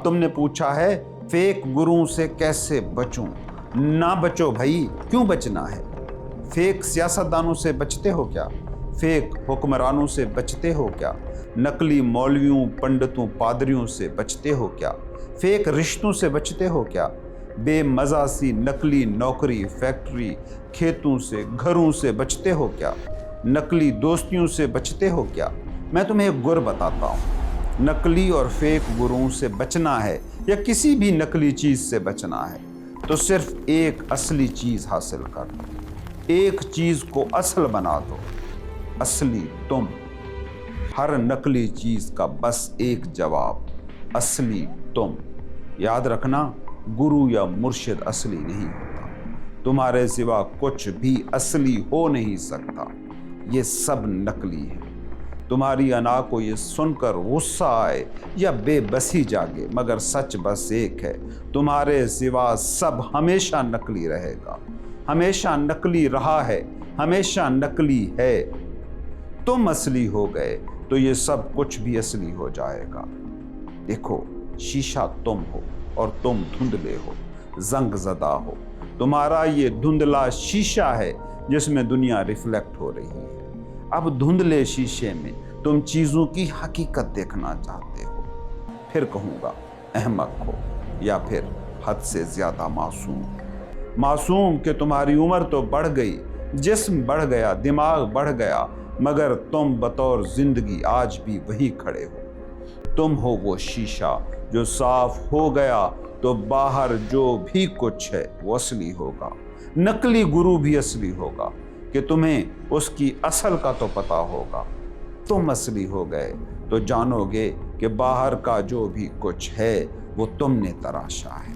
तुमने पूछा है फेक गुरुओं से कैसे बचूं। ना बचो भाई, क्यों बचना है। फेक सियासतदानों से बचते हो क्या, फेक हुक्मरानों से बचते हो क्या, नकली मौलवियों पंडितों पादरियों से बचते हो क्या, फेक रिश्तों से बचते हो क्या, बेमज़ा सी नकली नौकरी फैक्ट्री खेतों से घरों से बचते हो क्या, नकली दोस्तियों से बचते हो क्या। मैं तुम्हें एक गुर बताता हूँ, नकली और फेक गुरुओं से बचना है या किसी भी नकली चीज़ से बचना है तो सिर्फ एक असली चीज़ हासिल कर लो, एक चीज़ को असल बना दो, असली तुम। हर नकली चीज़ का बस एक जवाब, असली तुम। याद रखना, गुरु या मुर्शिद असली नहीं होता, तुम्हारे सिवा कुछ भी असली हो नहीं सकता, ये सब नकली है। तुम्हारी अना को ये सुनकर गुस्सा आए या बेबसी जागे, मगर सच बस एक है, तुम्हारे सिवा सब हमेशा नकली रहेगा, हमेशा नकली रहा है, हमेशा नकली है। तुम असली हो गए तो ये सब कुछ भी असली हो जाएगा। देखो, शीशा तुम हो और तुम धुंधले हो, जंग ज़दा हो। तुम्हारा ये धुंधला शीशा है जिसमें दुनिया रिफ्लेक्ट हो रही है। अब धुंधले शीशे में तुम चीज़ों की हकीकत देखना चाहते हो। फिर कहूँगा, अहमक हो या फिर हद से ज़्यादा मासूम। मासूम कि तुम्हारी उम्र तो बढ़ गई, जिस्म बढ़ गया, दिमाग बढ़ गया, मगर तुम बतौर जिंदगी आज भी वही खड़े हो। तुम हो वो शीशा जो साफ हो गया तो बाहर जो भी कुछ है वो असली होगा। नकली गुरु भी असली होगा कि तुम्हें उसकी असल का तो पता होगा। तुम असली हो गए तो जानोगे कि बाहर का जो भी कुछ है वो तुमने तराशा है।